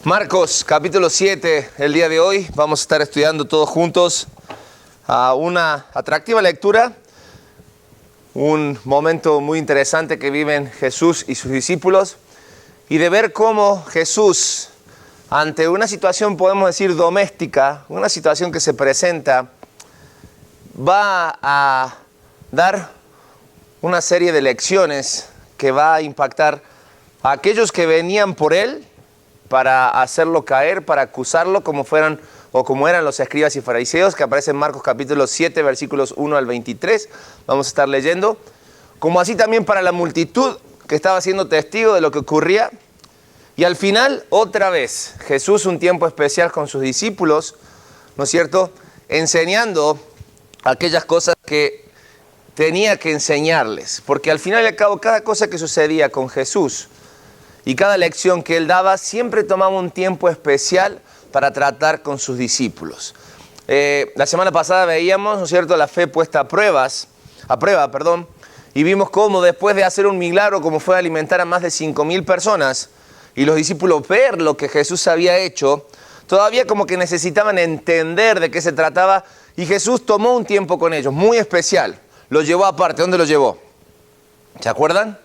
Marcos capítulo 7, el día de hoy vamos a estar estudiando todos juntos una atractiva lectura, un momento muy interesante que viven Jesús y sus discípulos, y de ver cómo Jesús, ante una situación, podemos decir, doméstica, una situación que se presenta, va a dar una serie de lecciones que va a impactar a aquellos que venían por él para hacerlo caer, para acusarlo, como eran los escribas y fariseos, que aparecen en Marcos capítulo 7, versículos 1 al 23. Vamos a estar leyendo. Como así también para la multitud que estaba siendo testigo de lo que ocurría. Y al final, otra vez, Jesús, un tiempo especial con sus discípulos, ¿no es cierto?, enseñando aquellas cosas que tenía que enseñarles. Porque al final y al cabo, cada cosa que sucedía con Jesús y cada lección que él daba, siempre tomaba un tiempo especial para tratar con sus discípulos. La semana pasada veíamos, ¿no es cierto?, la fe puesta a prueba, y vimos cómo después de hacer un milagro, como fue alimentar a más de 5,000 personas, y los discípulos ver lo que Jesús había hecho, todavía como que necesitaban entender de qué se trataba, y Jesús tomó un tiempo con ellos, muy especial. Los llevó aparte. ¿Dónde los llevó? ¿Se acuerdan?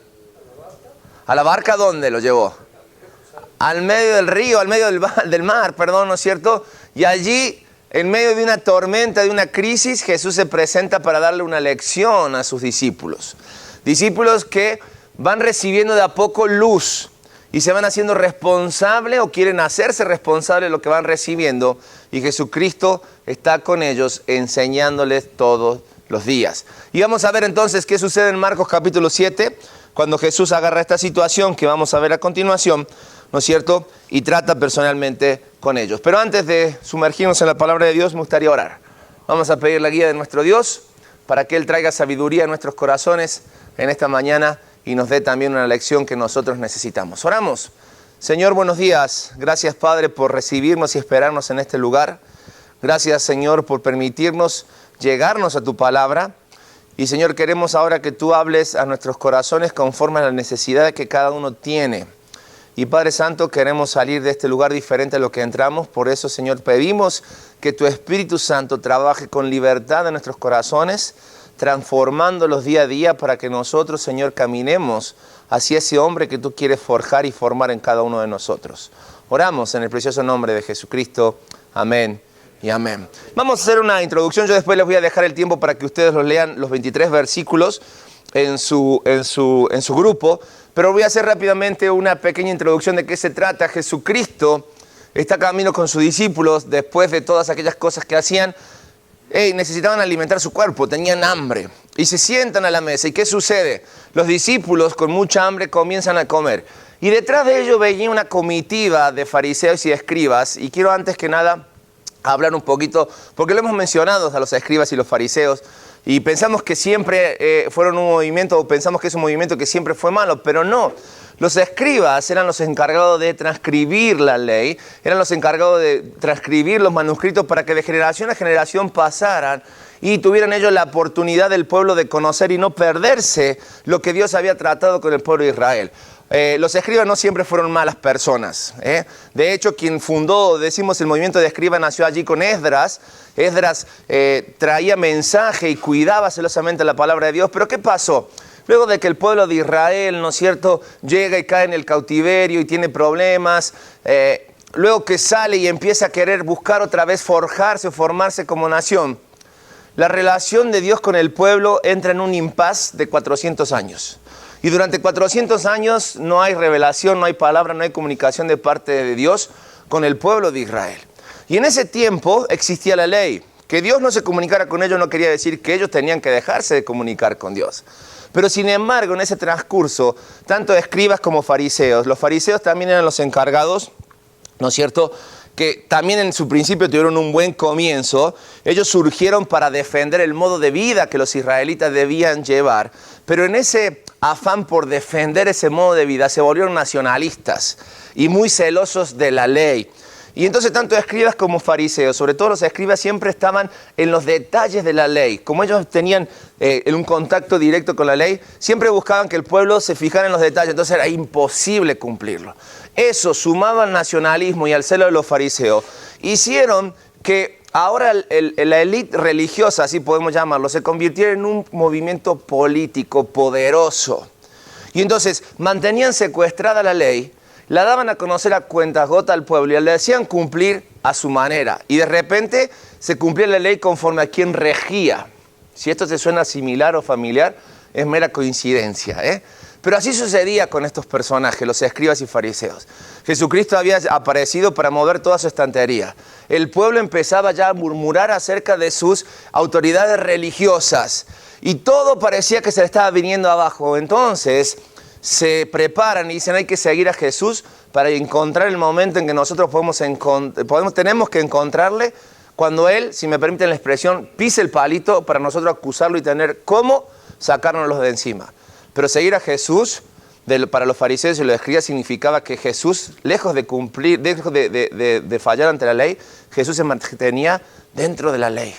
¿A la barca dónde lo llevó? Al medio del río, al medio del mar, ¿no es cierto? Y allí, en medio de una tormenta, de una crisis, Jesús se presenta para darle una lección a sus discípulos. Discípulos que van recibiendo de a poco luz y se van haciendo responsables o quieren hacerse responsables de lo que van recibiendo. Y Jesucristo está con ellos enseñándoles todos los días. Y vamos a ver entonces qué sucede en Marcos capítulo 7, cuando Jesús agarra esta situación que vamos a ver a continuación, ¿no es cierto?, y trata personalmente con ellos. Pero antes de sumergirnos en la palabra de Dios, me gustaría orar. Vamos a pedir la guía de nuestro Dios para que Él traiga sabiduría a nuestros corazones en esta mañana y nos dé también una lección que nosotros necesitamos. Oramos. Señor, buenos días. Gracias, Padre, por recibirnos y esperarnos en este lugar. Gracias, Señor, por permitirnos llegarnos a tu palabra. Y, Señor, queremos ahora que tú hables a nuestros corazones conforme a la necesidad que cada uno tiene. Y, Padre Santo, queremos salir de este lugar diferente a lo que entramos. Por eso, Señor, pedimos que tu Espíritu Santo trabaje con libertad en nuestros corazones, transformándolos día a día para que nosotros, Señor, caminemos hacia ese hombre que tú quieres forjar y formar en cada uno de nosotros. Oramos en el precioso nombre de Jesucristo. Amén. Y amén. Vamos a hacer una introducción. Yo después les voy a dejar el tiempo para que ustedes los lean, los 23 versículos en su grupo. Pero voy a hacer rápidamente una pequeña introducción de qué se trata. Jesucristo está camino con sus discípulos después de todas aquellas cosas que hacían. Necesitaban alimentar su cuerpo, tenían hambre. Y se sientan a la mesa. ¿Y qué sucede? Los discípulos con mucha hambre comienzan a comer. Y detrás de ellos venía una comitiva de fariseos y escribas. Y quiero antes que nada hablar un poquito, porque lo hemos mencionado a los escribas y los fariseos, y pensamos que siempre fueron un movimiento, o pensamos que es un movimiento que siempre fue malo, pero no. Los escribas eran los encargados de transcribir la ley, eran los encargados de transcribir los manuscritos para que de generación a generación pasaran y tuvieran ellos la oportunidad del pueblo de conocer y no perderse lo que Dios había tratado con el pueblo de Israel. Los escribas no siempre fueron malas personas. De hecho, quien fundó, decimos, el movimiento de escribas nació allí con Esdras. Esdras traía mensaje y cuidaba celosamente la palabra de Dios. Pero ¿qué pasó? Luego de que el pueblo de Israel, ¿no es cierto?, llega y cae en el cautiverio y tiene problemas, luego que sale y empieza a querer buscar otra vez forjarse o formarse como nación, la relación de Dios con el pueblo entra en un impasse de 400 años. Y durante 400 años no hay revelación, no hay palabra, no hay comunicación de parte de Dios con el pueblo de Israel. Y en ese tiempo existía la ley. Que Dios no se comunicara con ellos no quería decir que ellos tenían que dejarse de comunicar con Dios. Pero sin embargo, en ese transcurso, tanto escribas como fariseos, los fariseos también eran los encargados, ¿no es cierto?, que también en su principio tuvieron un buen comienzo. Ellos surgieron para defender el modo de vida que los israelitas debían llevar, pero en ese afán por defender ese modo de vida se volvieron nacionalistas y muy celosos de la ley. Y entonces tanto escribas como fariseos, sobre todo los escribas, siempre estaban en los detalles de la ley. Como ellos tenían un contacto directo con la ley, siempre buscaban que el pueblo se fijara en los detalles, entonces era imposible cumplirlo. Eso, sumado al nacionalismo y al celo de los fariseos, hicieron que ahora la élite religiosa, así podemos llamarlo, se convirtiera en un movimiento político poderoso. Y entonces mantenían secuestrada la ley, la daban a conocer a cuentagotas al pueblo y le decían cumplir a su manera. Y de repente se cumplía la ley conforme a quien regía. Si esto te suena similar o familiar, es mera coincidencia, ¿eh? Pero así sucedía con estos personajes, los escribas y fariseos. Jesucristo había aparecido para mover toda su estantería. El pueblo empezaba ya a murmurar acerca de sus autoridades religiosas. Y todo parecía que se le estaba viniendo abajo. Entonces se preparan y dicen hay que seguir a Jesús para encontrar el momento en que nosotros tenemos que encontrarle cuando Él, si me permiten la expresión, pise el palito para nosotros acusarlo y tener cómo sacárnoslos de encima. Pero seguir a Jesús, para los fariseos y los escribas, significaba que Jesús, lejos de cumplir, lejos de fallar ante la ley, Jesús se mantenía dentro de la ley.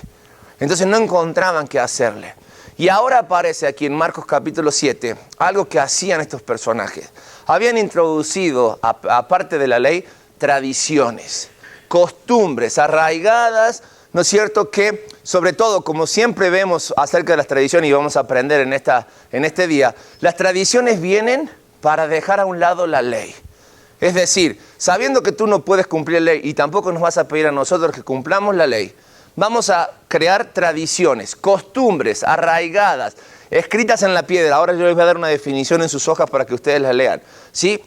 Entonces no encontraban qué hacerle. Y ahora aparece aquí en Marcos capítulo 7 algo que hacían estos personajes. Habían introducido, aparte de la ley, tradiciones, costumbres arraigadas, ¿no es cierto? Que sobre todo, como siempre vemos acerca de las tradiciones y vamos a aprender en este día, las tradiciones vienen para dejar a un lado la ley. Es decir, sabiendo que tú no puedes cumplir la ley y tampoco nos vas a pedir a nosotros que cumplamos la ley, vamos a crear tradiciones, costumbres arraigadas, escritas en la piedra. Ahora yo les voy a dar una definición en sus hojas para que ustedes la lean, ¿sí?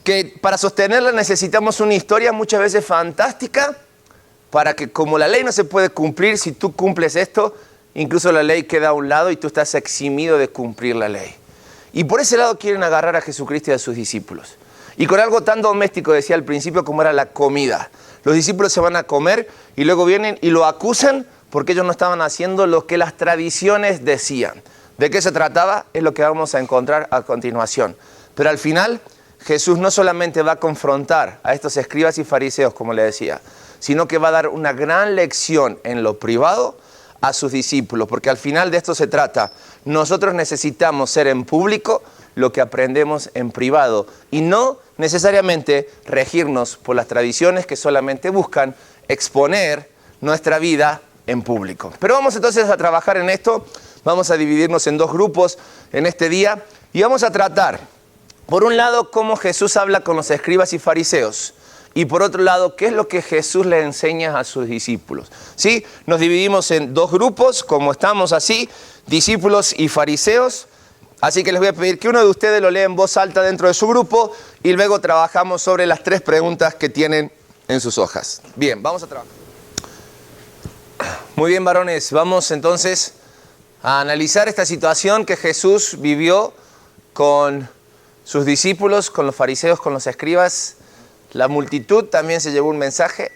Que para sostenerla necesitamos una historia muchas veces fantástica, para que como la ley no se puede cumplir, si tú cumples esto, incluso la ley queda a un lado y tú estás eximido de cumplir la ley. Y por ese lado quieren agarrar a Jesucristo y a sus discípulos. Y con algo tan doméstico, decía al principio, como era la comida. Los discípulos se van a comer y luego vienen y lo acusan porque ellos no estaban haciendo lo que las tradiciones decían. ¿De qué se trataba? Es lo que vamos a encontrar a continuación. Pero al final, Jesús no solamente va a confrontar a estos escribas y fariseos, como le decía, sino que va a dar una gran lección en lo privado a sus discípulos, porque al final de esto se trata. Nosotros necesitamos ser en público lo que aprendemos en privado y no necesariamente regirnos por las tradiciones que solamente buscan exponer nuestra vida en público. Pero vamos entonces a trabajar en esto, vamos a dividirnos en dos grupos en este día y vamos a tratar, por un lado, cómo Jesús habla con los escribas y fariseos. Y por otro lado, ¿qué es lo que Jesús le enseña a sus discípulos? ¿Sí? Nos dividimos en dos grupos, como estamos así, discípulos y fariseos. Así que les voy a pedir que uno de ustedes lo lea en voz alta dentro de su grupo y luego trabajamos sobre las 3 preguntas que tienen en sus hojas. Bien, vamos a trabajar. Muy bien, varones, vamos entonces a analizar esta situación que Jesús vivió con sus discípulos, con los fariseos, con los escribas. La multitud también se llevó un mensaje,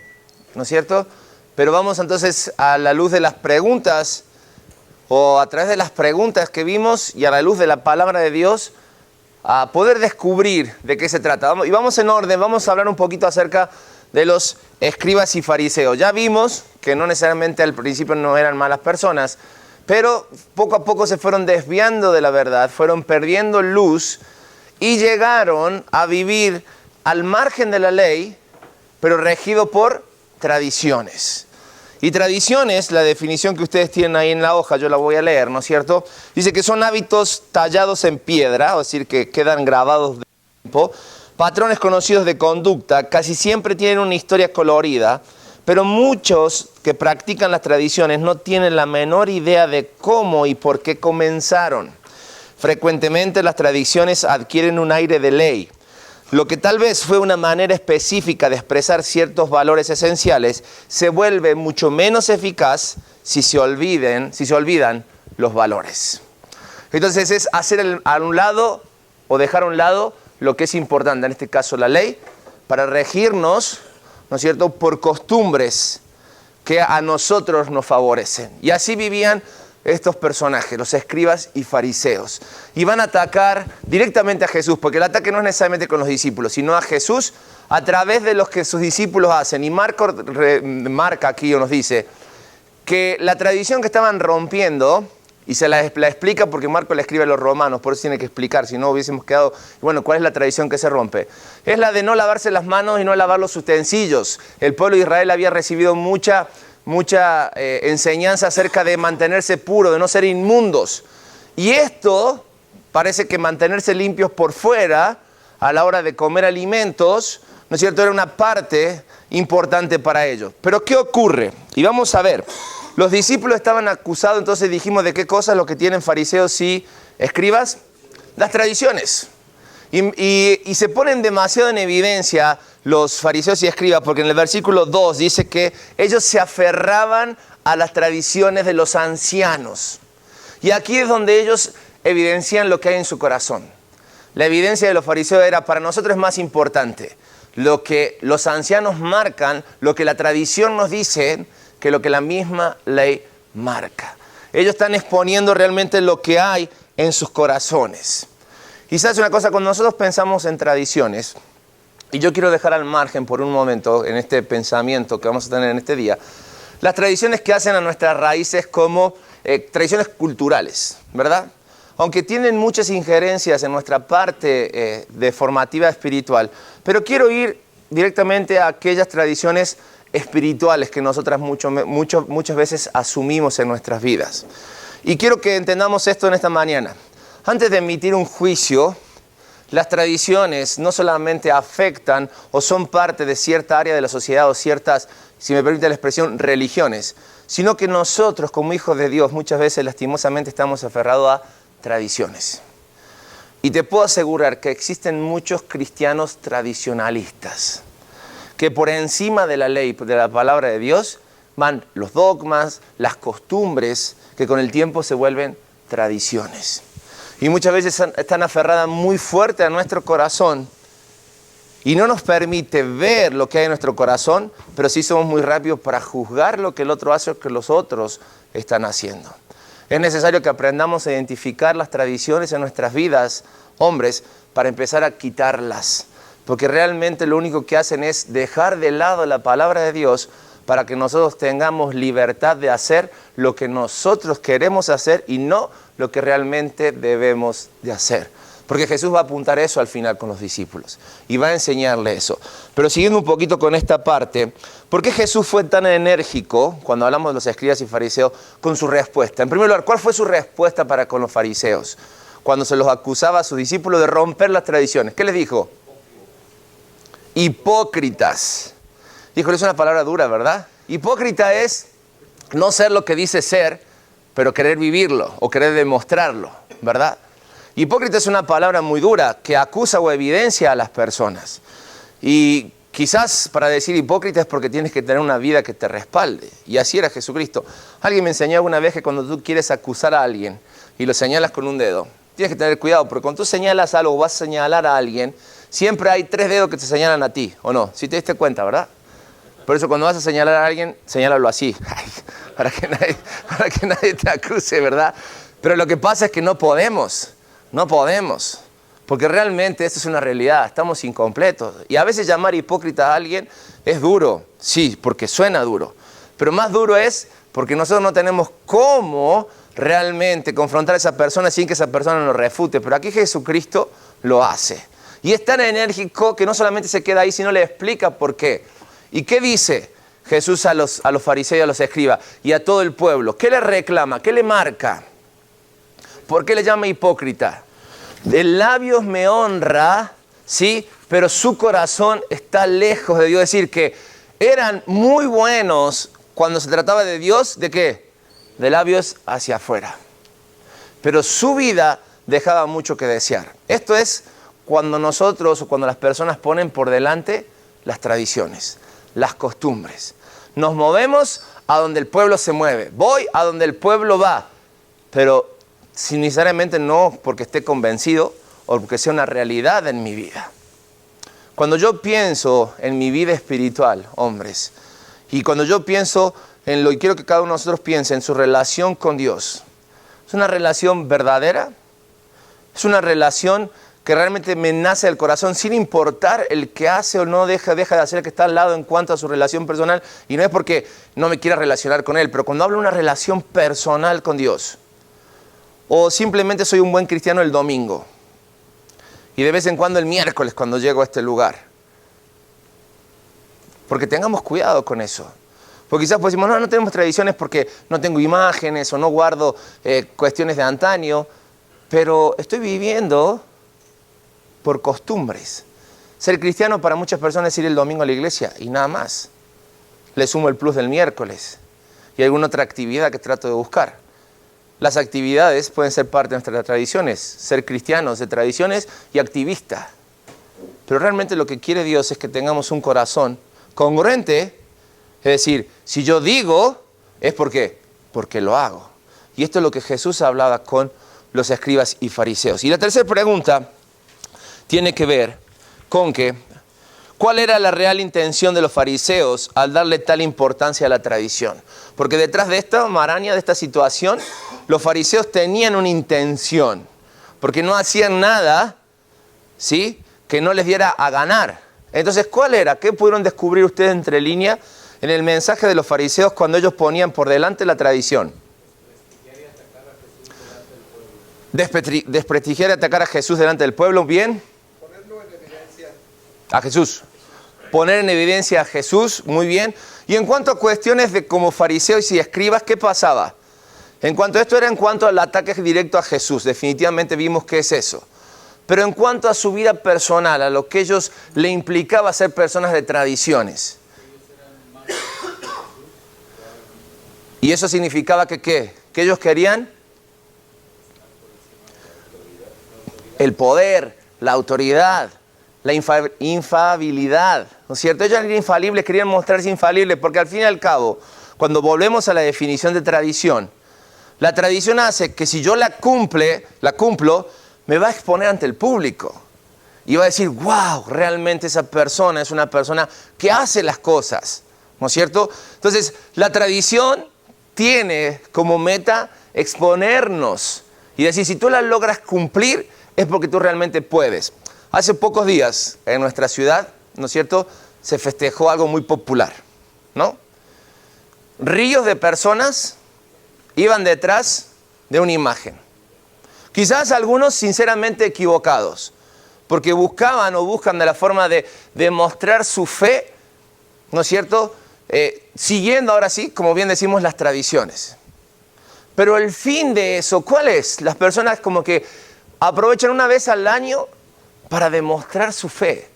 ¿no es cierto? Pero vamos entonces a la luz de las preguntas, o a través de las preguntas que vimos y a la luz de la palabra de Dios, a poder descubrir de qué se trata. Y vamos en orden, vamos a hablar un poquito acerca de los escribas y fariseos. Ya vimos que no necesariamente al principio no eran malas personas, pero poco a poco se fueron desviando de la verdad, fueron perdiendo luz y llegaron a vivir al margen de la ley, pero regido por tradiciones. Y tradiciones, la definición que ustedes tienen ahí en la hoja, yo la voy a leer, ¿no es cierto? Dice que son hábitos tallados en piedra, es decir, que quedan grabados de tiempo, patrones conocidos de conducta, casi siempre tienen una historia colorida, pero muchos que practican las tradiciones no tienen la menor idea de cómo y por qué comenzaron. Frecuentemente las tradiciones adquieren un aire de ley. Lo que tal vez fue una manera específica de expresar ciertos valores esenciales, se vuelve mucho menos eficaz si se olvidan los valores. Entonces es hacer a un lado o dejar a un lado lo que es importante, en este caso la ley, para regirnos, ¿no es cierto?, por costumbres que a nosotros nos favorecen. Y así vivían estos personajes, los escribas y fariseos, y van a atacar directamente a Jesús, porque el ataque no es necesariamente con los discípulos, sino a Jesús a través de los que sus discípulos hacen. Y marca aquí o nos dice que la tradición que estaban rompiendo, y se la explica porque Marco le escribe a los romanos, por eso tiene que explicar, si no hubiésemos quedado, bueno, ¿cuál es la tradición que se rompe? Es la de no lavarse las manos y no lavar los utensilios. El pueblo de Israel había recibido mucha enseñanza acerca de mantenerse puro, de no ser inmundos. Y esto parece que mantenerse limpios por fuera, a la hora de comer alimentos, ¿no es cierto?, era una parte importante para ellos. Pero ¿qué ocurre? Y vamos a ver. Los discípulos estaban acusados, entonces dijimos, ¿de qué cosas lo que tienen fariseos y escribas? Las tradiciones. Y se ponen demasiado en evidencia los fariseos y escribas, porque en el versículo 2 dice que ellos se aferraban a las tradiciones de los ancianos. Y aquí es donde ellos evidencian lo que hay en su corazón. La evidencia de los fariseos era, para nosotros es más importante lo que los ancianos marcan, lo que la tradición nos dice, que lo que la misma ley marca. Ellos están exponiendo realmente lo que hay en sus corazones. Y sabes una cosa, cuando nosotros pensamos en tradiciones, y yo quiero dejar al margen por un momento en este pensamiento que vamos a tener en este día, las tradiciones que hacen a nuestras raíces como tradiciones culturales, ¿verdad? Aunque tienen muchas injerencias en nuestra parte de formativa espiritual, pero quiero ir directamente a aquellas tradiciones espirituales que nosotras muchas veces asumimos en nuestras vidas. Y quiero que entendamos esto en esta mañana. Antes de emitir un juicio, las tradiciones no solamente afectan o son parte de cierta área de la sociedad o ciertas, si me permite la expresión, religiones, sino que nosotros como hijos de Dios muchas veces lastimosamente estamos aferrados a tradiciones. Y te puedo asegurar que existen muchos cristianos tradicionalistas, que por encima de la ley, de la palabra de Dios, van los dogmas, las costumbres, que con el tiempo se vuelven tradiciones. Y muchas veces están aferradas muy fuerte a nuestro corazón y no nos permite ver lo que hay en nuestro corazón, pero sí somos muy rápidos para juzgar lo que el otro hace o que los otros están haciendo. Es necesario que aprendamos a identificar las tradiciones en nuestras vidas, hombres, para empezar a quitarlas. Porque realmente lo único que hacen es dejar de lado la palabra de Dios para que nosotros tengamos libertad de hacer lo que nosotros queremos hacer y no lo que realmente debemos de hacer. Porque Jesús va a apuntar eso al final con los discípulos y va a enseñarle eso. Pero siguiendo un poquito con esta parte, ¿por qué Jesús fue tan enérgico cuando hablamos de los escribas y fariseos con su respuesta? En primer lugar, ¿cuál fue su respuesta para con los fariseos? Cuando se los acusaba a sus discípulos de romper las tradiciones. ¿Qué les dijo? Hipócritas. Híjole, es una palabra dura, ¿verdad? Hipócrita es no ser lo que dice ser, pero querer vivirlo o querer demostrarlo, ¿verdad? Hipócrita es una palabra muy dura que acusa o evidencia a las personas. Y quizás para decir hipócrita es porque tienes que tener una vida que te respalde. Y así era Jesucristo. Alguien me enseñó una vez que cuando tú quieres acusar a alguien y lo señalas con un dedo, tienes que tener cuidado, porque cuando tú señalas algo o vas a señalar a alguien, siempre hay 3 dedos que te señalan a ti, ¿o no? Si te diste cuenta, ¿verdad? Por eso cuando vas a señalar a alguien, señálalo así, para que nadie te acuse, ¿verdad? Pero lo que pasa es que no podemos, porque realmente esto es una realidad, estamos incompletos. Y a veces llamar hipócrita a alguien es duro, sí, porque suena duro, pero más duro es porque nosotros no tenemos cómo realmente confrontar a esa persona sin que esa persona nos refute, pero aquí Jesucristo lo hace. Y es tan enérgico que no solamente se queda ahí, sino le explica por qué. ¿Y qué dice Jesús a los fariseos y a los escribas y a todo el pueblo? ¿Qué le reclama? ¿Qué le marca? ¿Por qué le llama hipócrita? De labios me honra, ¿sí? Pero su corazón está lejos de Dios. Es decir, que eran muy buenos cuando se trataba de Dios, ¿de qué? De labios hacia afuera. Pero su vida dejaba mucho que desear. Esto es cuando nosotros o cuando las personas ponen por delante las tradiciones, las costumbres. Nos movemos a donde el pueblo se mueve. Voy a donde el pueblo va. Pero sin necesariamente no porque esté convencido o porque sea una realidad en mi vida. Cuando yo pienso en mi vida espiritual, hombres, y cuando yo pienso en lo que quiero que cada uno de nosotros piense en su relación con Dios, ¿Es una relación verdadera? ¿Es una relación que realmente me nace del corazón sin importar el que hace o no deja de hacer el que está al lado en cuanto a su relación personal? Y no es porque no me quiera relacionar con él, pero cuando hablo de una relación personal con Dios, o simplemente soy un buen cristiano el domingo, y de vez en cuando el miércoles cuando llego a este lugar. Porque tengamos cuidado con eso. Porque quizás pues decimos, no tenemos tradiciones porque no tengo imágenes o no guardo cuestiones de antaño, pero estoy viviendo por costumbres. Ser cristiano para muchas personas es ir el domingo a la iglesia y nada más. Le sumo el plus del miércoles y alguna otra actividad que trato de buscar. Las actividades pueden ser parte de nuestras tradiciones, ser cristianos de tradiciones y activistas. Pero realmente lo que quiere Dios es que tengamos un corazón congruente. Es decir, si yo digo, es porque lo hago. Y esto es lo que Jesús hablaba con los escribas y fariseos. Y la tercera pregunta tiene que ver con que, ¿cuál era la real intención de los fariseos al darle tal importancia a la tradición? Porque detrás de esta maraña, de esta situación, los fariseos tenían una intención. Porque no hacían nada, ¿sí?, que no les diera a ganar. Entonces, ¿cuál era? ¿Qué pudieron descubrir ustedes entre líneas en el mensaje de los fariseos cuando ellos ponían por delante la tradición? Desprestigiar y atacar a Jesús delante del pueblo. Bien. Ponerlo en evidencia. A Jesús. Poner en evidencia a Jesús. Muy bien. Y en cuanto a cuestiones de como fariseos y escribas, ¿qué pasaba? En cuanto a esto era en cuanto al ataque directo a Jesús. Definitivamente vimos que es eso. Pero en cuanto a su vida personal, a lo que ellos le implicaba ser personas de tradiciones. Y eso significaba que ¿qué? Que ellos querían el poder, la autoridad, la infalibilidad, ¿no es cierto? Ellos eran infalibles, querían mostrarse infalibles, porque al fin y al cabo, cuando volvemos a la definición de tradición, la tradición hace que si yo la cumplo, me va a exponer ante el público. Y va a decir, wow, realmente esa persona es una persona que hace las cosas, ¿no es cierto? Entonces, la tradición tiene como meta exponernos y decir, si tú la logras cumplir, es porque tú realmente puedes. Hace pocos días en nuestra ciudad, ¿no es cierto?, se festejó algo muy popular, ¿no? Ríos de personas iban detrás de una imagen. Quizás algunos sinceramente equivocados, porque buscaban o buscan de la forma de demostrar su fe, ¿no es cierto?, siguiendo ahora sí, como bien decimos, las tradiciones. Pero el fin de eso, ¿cuál es? Las personas como que aprovechan una vez al año para demostrar su fe,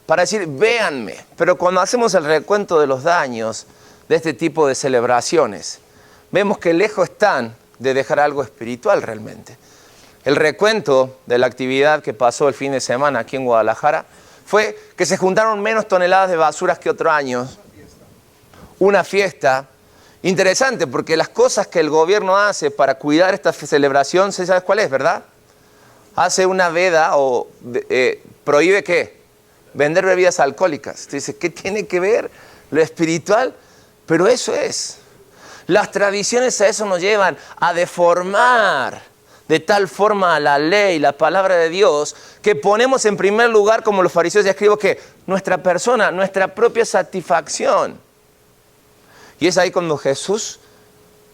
para decir, véanme. Pero cuando hacemos el recuento de los daños de este tipo de celebraciones, vemos que lejos están de dejar algo espiritual realmente. El recuento de la actividad que pasó el fin de semana aquí en Guadalajara fue que se juntaron menos toneladas de basuras que otro año. Una fiesta interesante, porque las cosas que el gobierno hace para cuidar esta celebración, ¿sabes cuál es, verdad? Hace una veda o prohíbe ¿qué? Vender bebidas alcohólicas. Usted dice, ¿qué tiene que ver lo espiritual? Pero eso es. Las tradiciones a eso nos llevan, a deformar de tal forma la ley, la palabra de Dios, que ponemos en primer lugar, como los fariseos y escribas, que nuestra persona, nuestra propia satisfacción. Y es ahí cuando Jesús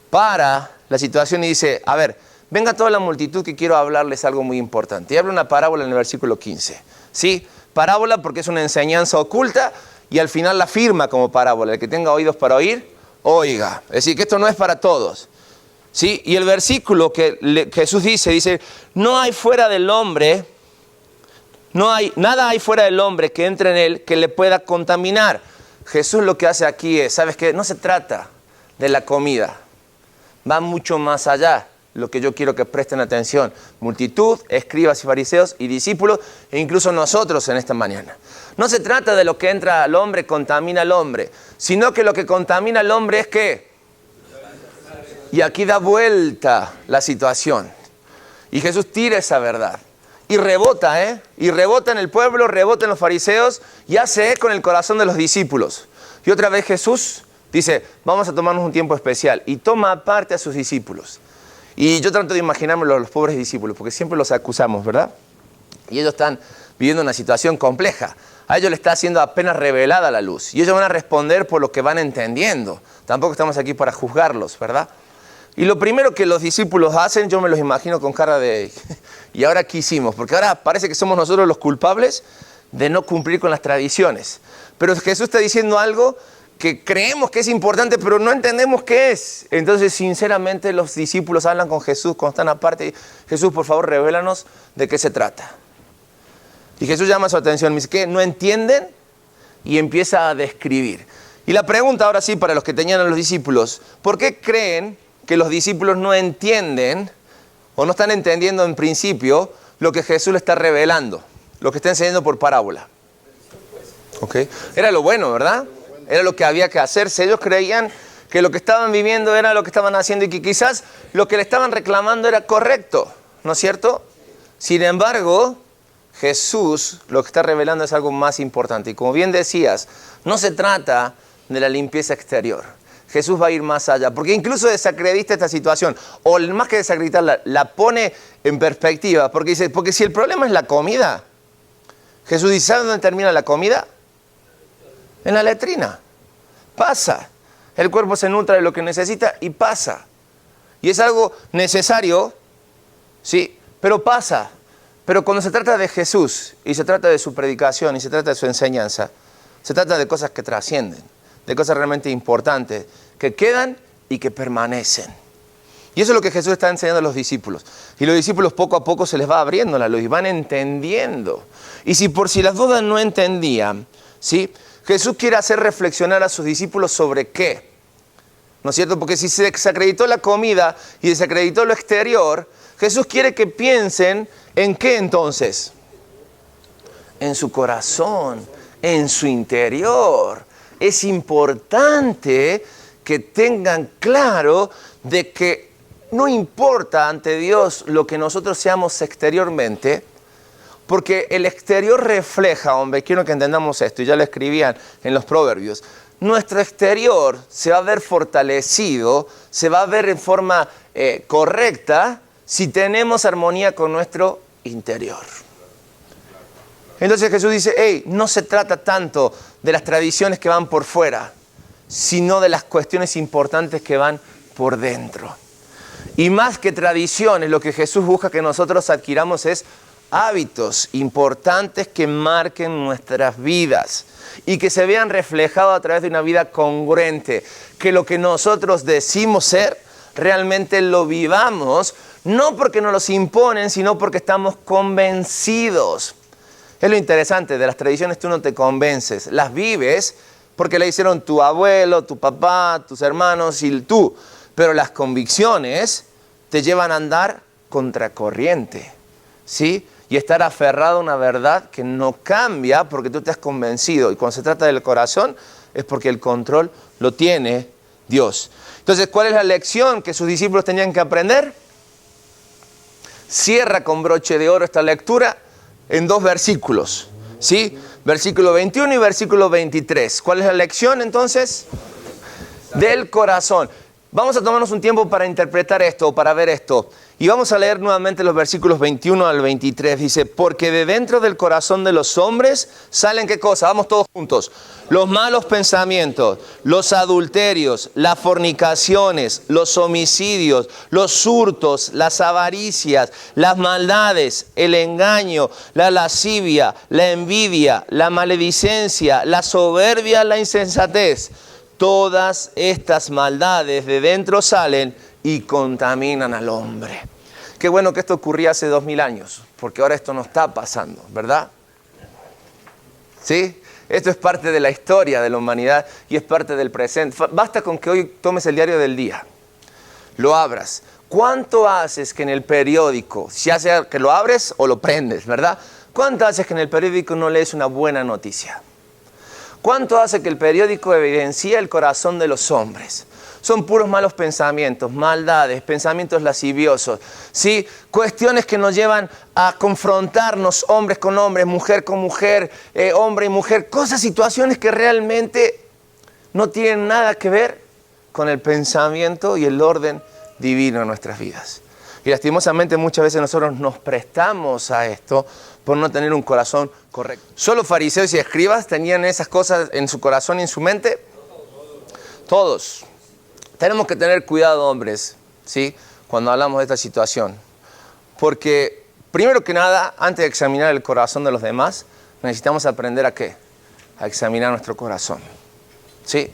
para la situación y dice, a ver, venga toda la multitud que quiero hablarles algo muy importante. Y habla una parábola en el versículo 15. ¿Sí? Parábola porque es una enseñanza oculta y al final la firma como parábola. El que tenga oídos para oír, oiga. Es decir, que esto no es para todos. ¿Sí? Y el versículo que Jesús dice, no hay fuera del hombre, nada hay fuera del hombre que entre en él que le pueda contaminar. Jesús lo que hace aquí es, ¿sabes qué? No se trata de la comida, va mucho más allá. Lo que yo quiero que presten atención, multitud, escribas y fariseos y discípulos, e incluso nosotros en esta mañana. No se trata de lo que entra al hombre, contamina al hombre, sino que lo que contamina al hombre es ¿qué? Y aquí da vuelta la situación. Y Jesús tira esa verdad. Y rebota, Y rebota en el pueblo, rebota en los fariseos y hace eco en el corazón de los discípulos. Y otra vez Jesús dice, vamos a tomarnos un tiempo especial. Y toma aparte a sus discípulos. Y yo trato de imaginarme los pobres discípulos, porque siempre los acusamos, ¿verdad? Y ellos están viviendo una situación compleja. A ellos les está siendo apenas revelada la luz. Y ellos van a responder por lo que van entendiendo. Tampoco estamos aquí para juzgarlos, ¿verdad? Y lo primero que los discípulos hacen, yo me los imagino con cara de... ¿Y ahora qué hicimos? Porque ahora parece que somos nosotros los culpables de no cumplir con las tradiciones. Pero Jesús está diciendo algo que creemos que es importante, pero no entendemos qué es. Entonces, sinceramente, los discípulos hablan con Jesús cuando están aparte. Y, Jesús, por favor, revélanos de qué se trata. Y Jesús llama su atención. Me dice, ¿qué? ¿No entienden? Y empieza a describir. Y la pregunta ahora sí para los que tenían a los discípulos. ¿Por qué creen que los discípulos no entienden o no están entendiendo en principio lo que Jesús le está revelando? Lo que está enseñando por parábola. ¿Okay? Era lo bueno, ¿verdad? Era lo que había que hacerse. Ellos creían que lo que estaban viviendo era lo que estaban haciendo y que quizás lo que le estaban reclamando era correcto, ¿no es cierto? Sin embargo, Jesús lo que está revelando es algo más importante. Y como bien decías, no se trata de la limpieza exterior. Jesús va a ir más allá, porque incluso desacredita esta situación, o más que desacreditarla, la pone en perspectiva, porque dice, porque si el problema es la comida, Jesús dice, ¿sabe dónde termina la comida? En la letrina. Pasa. El cuerpo se nutre de lo que necesita y pasa. Y es algo necesario, sí, pero pasa. Pero cuando se trata de Jesús, y se trata de su predicación, y se trata de su enseñanza, se trata de cosas que trascienden, de cosas realmente importantes, que quedan y que permanecen. Y eso es lo que Jesús está enseñando a los discípulos. Y los discípulos poco a poco se les va abriendo la luz y van entendiendo. Y si por si las dudas no entendían, ¿sí? Jesús quiere hacer reflexionar a sus discípulos sobre qué. ¿No es cierto? Porque si se desacreditó la comida y desacreditó lo exterior, Jesús quiere que piensen en qué entonces. En su corazón, en su interior. Es importante que tengan claro de que no importa ante Dios lo que nosotros seamos exteriormente, porque el exterior refleja, hombre, quiero que entendamos esto, y ya lo escribían en los proverbios, nuestro exterior se va a ver fortalecido, se va a ver en forma correcta si tenemos armonía con nuestro interior. Entonces Jesús dice, hey, no se trata tanto de las tradiciones que van por fuera, sino de las cuestiones importantes que van por dentro. Y más que tradiciones, lo que Jesús busca que nosotros adquiramos es hábitos importantes que marquen nuestras vidas y que se vean reflejados a través de una vida congruente, que lo que nosotros decimos ser, realmente lo vivamos, no porque nos los imponen, sino porque estamos convencidos. Es lo interesante, de las tradiciones tú no te convences, las vives porque le hicieron tu abuelo, tu papá, tus hermanos y tú. Pero las convicciones te llevan a andar contracorriente, ¿sí? Y estar aferrado a una verdad que no cambia porque tú te has convencido. Y cuando se trata del corazón es porque el control lo tiene Dios. Entonces, ¿cuál es la lección que sus discípulos tenían que aprender? Cierra con broche de oro esta lectura en 2 versículos, ¿sí? Versículo 21 y versículo 23. ¿Cuál es la lección entonces? Del corazón. Vamos a tomarnos un tiempo para interpretar esto, para ver esto. Y vamos a leer nuevamente los versículos 21 al 23. Dice, porque de dentro del corazón de los hombres salen, ¿qué cosa? Vamos todos juntos. Los malos pensamientos, los adulterios, las fornicaciones, los homicidios, los hurtos, las avaricias, las maldades, el engaño, la lascivia, la envidia, la maledicencia, la soberbia, la insensatez. Todas estas maldades de dentro salen y contaminan al hombre. Qué bueno que esto ocurría hace 2000 años, porque ahora esto no está pasando, ¿verdad? ¿Sí? Esto es parte de la historia de la humanidad y es parte del presente. Basta con que hoy tomes el diario del día, lo abras. ¿Cuánto haces que en el periódico, ya sea que lo abres o lo prendes, ¿verdad? ¿Cuánto haces que en el periódico no lees una buena noticia? ¿Cuánto hace que el periódico evidencia el corazón de los hombres? Son puros malos pensamientos, maldades, pensamientos lasciviosos, ¿sí? Cuestiones que nos llevan a confrontarnos hombres con hombres, mujer con mujer, hombre y mujer. Cosas, situaciones que realmente no tienen nada que ver con el pensamiento y el orden divino en nuestras vidas. Y lastimosamente muchas veces nosotros nos prestamos a esto por no tener un corazón correcto. ¿Solo fariseos y escribas tenían esas cosas en su corazón y en su mente? Todos. Tenemos que tener cuidado, hombres, ¿sí?, cuando hablamos de esta situación. Porque, primero que nada, antes de examinar el corazón de los demás, necesitamos aprender ¿a qué? A examinar nuestro corazón. ¿Sí?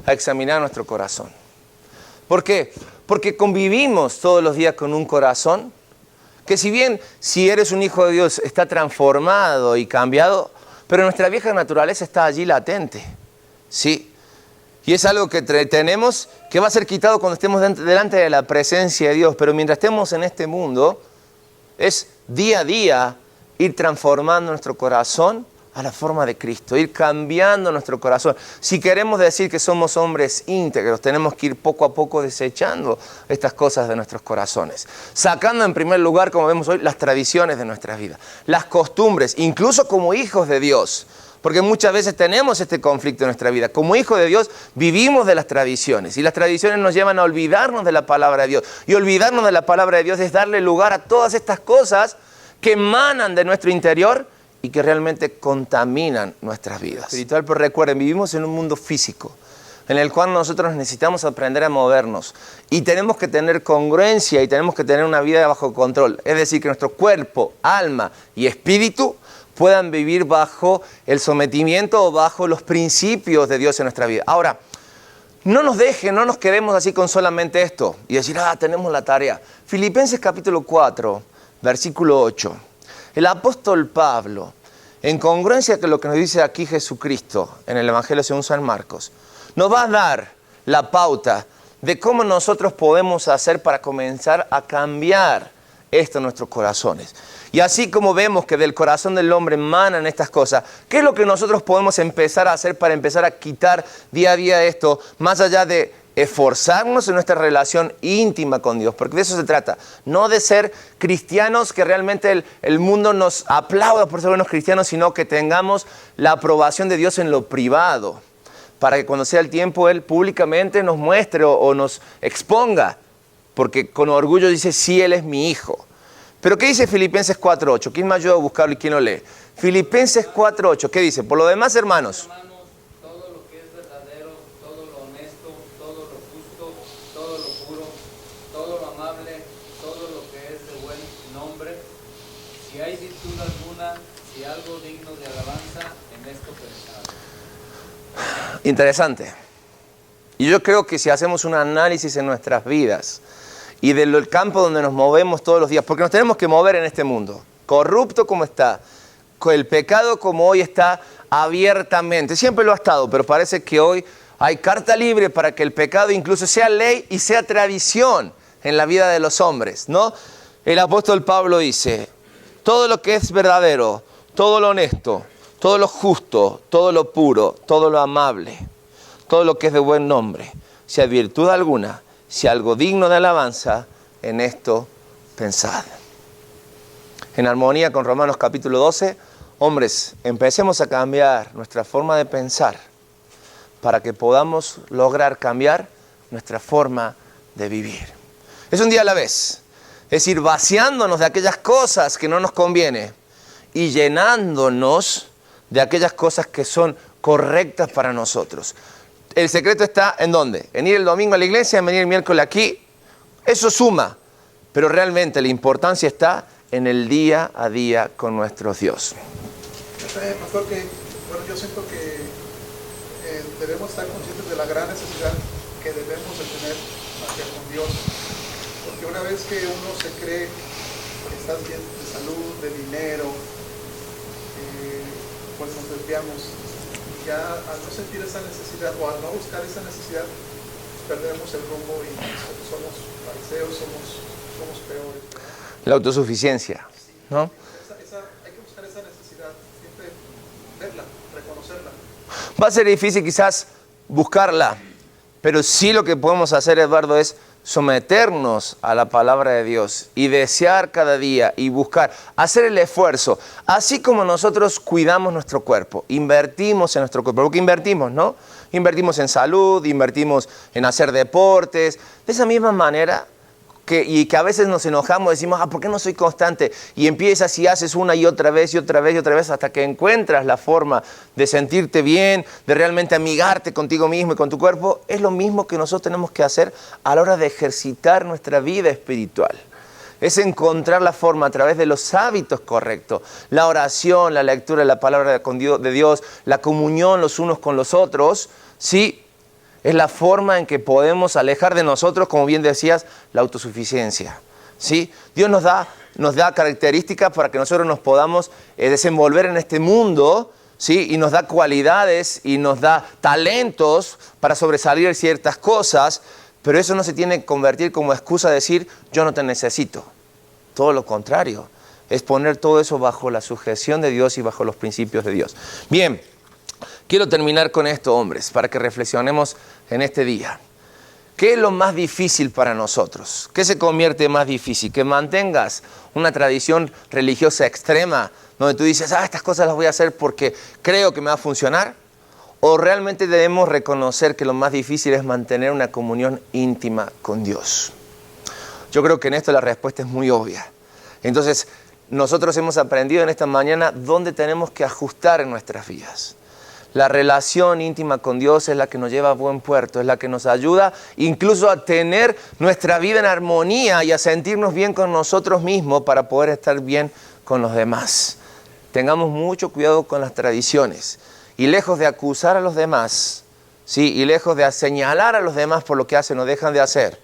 A examinar nuestro corazón. ¿Por qué? Porque convivimos todos los días con un corazón que, si bien si eres un hijo de Dios está transformado y cambiado, pero nuestra vieja naturaleza está allí latente. ¿Sí? Y es algo que tenemos que va a ser quitado cuando estemos delante de la presencia de Dios. Pero mientras estemos en este mundo, es día a día ir transformando nuestro corazón a la forma de Cristo, ir cambiando nuestro corazón. Si queremos decir que somos hombres íntegros, tenemos que ir poco a poco desechando estas cosas de nuestros corazones. Sacando en primer lugar, como vemos hoy, las tradiciones de nuestras vidas, las costumbres, incluso como hijos de Dios. Porque muchas veces tenemos este conflicto en nuestra vida. Como hijos de Dios vivimos de las tradiciones. Y las tradiciones nos llevan a olvidarnos de la palabra de Dios. Y olvidarnos de la palabra de Dios es darle lugar a todas estas cosas que emanan de nuestro interior y que realmente contaminan nuestras vidas. Espiritual, pero recuerden, vivimos en un mundo físico en el cual nosotros necesitamos aprender a movernos. Y tenemos que tener congruencia y tenemos que tener una vida bajo control. Es decir, que nuestro cuerpo, alma y espíritu puedan vivir bajo el sometimiento o bajo los principios de Dios en nuestra vida. Ahora, no nos quedemos así con solamente esto y decir, tenemos la tarea. Filipenses capítulo 4, versículo 8. El apóstol Pablo, en congruencia con lo que nos dice aquí Jesucristo en el Evangelio según San Marcos, nos va a dar la pauta de cómo nosotros podemos hacer para comenzar a cambiar esto en nuestros corazones. Y así como vemos que del corazón del hombre emanan estas cosas, ¿qué es lo que nosotros podemos empezar a hacer para empezar a quitar día a día esto, más allá de esforzarnos en nuestra relación íntima con Dios? Porque de eso se trata, no de ser cristianos que realmente el mundo nos aplauda por ser buenos cristianos, sino que tengamos la aprobación de Dios en lo privado, para que cuando sea el tiempo Él públicamente nos muestre o nos exponga, porque con orgullo dice, sí, Él es mi hijo. Pero ¿qué dice Filipenses 4.8? ¿Quién me ayuda a buscarlo y quién lo lee? Filipenses 4.8, ¿qué dice? Por lo demás, hermanos, todo lo que es verdadero, todo lo honesto, todo lo justo, todo lo puro, todo lo amable, todo lo que es de buen nombre, si hay virtud alguna, si algo digno de alabanza, en esto pensad. Interesante. Y yo creo que si hacemos un análisis en nuestras vidas y del campo donde nos movemos todos los días, porque nos tenemos que mover en este mundo, corrupto como está, con el pecado como hoy está abiertamente, siempre lo ha estado, pero parece que hoy hay carta libre para que el pecado incluso sea ley y sea tradición en la vida de los hombres, ¿no? El apóstol Pablo dice, todo lo que es verdadero, todo lo honesto, todo lo justo, todo lo puro, todo lo amable, todo lo que es de buen nombre, si hay virtud alguna, si algo digno de alabanza, en esto pensad. En armonía con Romanos capítulo 12, hombres, empecemos a cambiar nuestra forma de pensar para que podamos lograr cambiar nuestra forma de vivir. Es un día a la vez, es ir vaciándonos de aquellas cosas que no nos conviene y llenándonos de aquellas cosas que son correctas para nosotros. El secreto está ¿en dónde? En ir el domingo a la iglesia, en venir el miércoles aquí. Eso suma, pero realmente la importancia está en el día a día con nuestro Dios. Pastor, yo siento que debemos estar conscientes de la gran necesidad que debemos de tener hacia con Dios. Porque una vez que uno se cree que estás bien de salud, de dinero, pues nos desviamos. Ya al no sentir esa necesidad o al no buscar esa necesidad, perdemos el rumbo y somos fariseos, somos peores. La autosuficiencia, ¿no? Hay que buscar esa necesidad, siempre verla, reconocerla. Va a ser difícil quizás buscarla, pero sí lo que podemos hacer, Eduardo, es someternos a la palabra de Dios y desear cada día y buscar, hacer el esfuerzo, así como nosotros cuidamos nuestro cuerpo, invertimos en nuestro cuerpo, porque invertimos, ¿no? Invertimos en salud, invertimos en hacer deportes, de esa misma manera y que a veces nos enojamos, decimos, ¿por qué no soy constante? Y empiezas y haces una y otra vez y otra vez y otra vez hasta que encuentras la forma de sentirte bien, de realmente amigarte contigo mismo y con tu cuerpo. Es lo mismo que nosotros tenemos que hacer a la hora de ejercitar nuestra vida espiritual. Es encontrar la forma a través de los hábitos correctos, la oración, la lectura de la palabra de Dios, la comunión los unos con los otros, ¿sí? Es la forma en que podemos alejar de nosotros, como bien decías, la autosuficiencia, ¿sí? Dios nos da características para que nosotros nos podamos desenvolver en este mundo, ¿sí? Y nos da cualidades y nos da talentos para sobresalir ciertas cosas, pero eso no se tiene que convertir como excusa de decir, yo no te necesito. Todo lo contrario, es poner todo eso bajo la sujeción de Dios y bajo los principios de Dios. Bien, quiero terminar con esto, hombres, para que reflexionemos en este día. ¿Qué es lo más difícil para nosotros? ¿Qué se convierte más difícil? ¿Que mantengas una tradición religiosa extrema donde tú dices, estas cosas las voy a hacer porque creo que me va a funcionar? ¿O realmente debemos reconocer que lo más difícil es mantener una comunión íntima con Dios? Yo creo que en esto la respuesta es muy obvia. Entonces, nosotros hemos aprendido en esta mañana dónde tenemos que ajustar en nuestras vidas. La relación íntima con Dios es la que nos lleva a buen puerto, es la que nos ayuda incluso a tener nuestra vida en armonía y a sentirnos bien con nosotros mismos para poder estar bien con los demás. Tengamos mucho cuidado con las tradiciones y lejos de acusar a los demás, ¿sí? Y lejos de señalar a los demás por lo que hacen o dejan de hacer,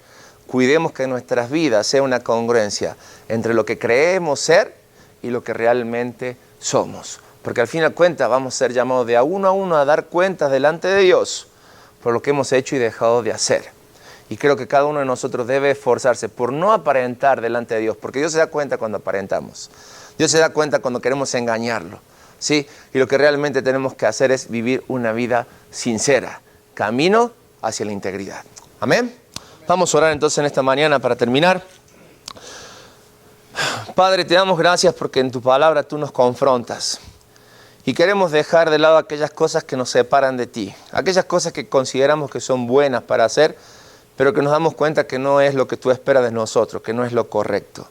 cuidemos que en nuestras vidas sea una congruencia entre lo que creemos ser y lo que realmente somos. Porque al fin y al cuentas vamos a ser llamados de a uno a dar cuentas delante de Dios por lo que hemos hecho y dejado de hacer. Y creo que cada uno de nosotros debe esforzarse por no aparentar delante de Dios, porque Dios se da cuenta cuando aparentamos. Dios se da cuenta cuando queremos engañarlo, ¿sí? Y lo que realmente tenemos que hacer es vivir una vida sincera, camino hacia la integridad. ¿Amén? Vamos a orar entonces en esta mañana para terminar. Padre, te damos gracias porque en tu palabra tú nos confrontas. Y queremos dejar de lado aquellas cosas que nos separan de ti. Aquellas cosas que consideramos que son buenas para hacer, pero que nos damos cuenta que no es lo que tú esperas de nosotros, que no es lo correcto.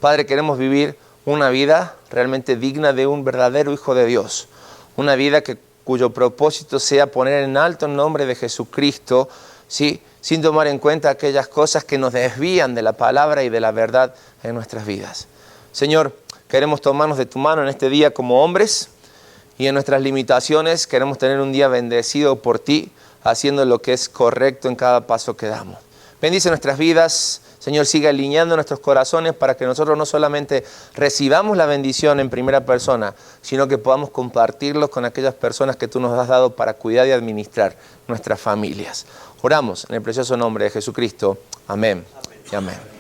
Padre, queremos vivir una vida realmente digna de un verdadero Hijo de Dios. Una vida cuyo propósito sea poner en alto el nombre de Jesucristo, ¿sí? Sin tomar en cuenta aquellas cosas que nos desvían de la palabra y de la verdad en nuestras vidas. Señor, queremos tomarnos de tu mano en este día como hombres y en nuestras limitaciones queremos tener un día bendecido por ti, haciendo lo que es correcto en cada paso que damos. Bendice nuestras vidas, Señor, sigue alineando nuestros corazones para que nosotros no solamente recibamos la bendición en primera persona, sino que podamos compartirlos con aquellas personas que tú nos has dado para cuidar y administrar nuestras familias. Oramos en el precioso nombre de Jesucristo. Amén y amén.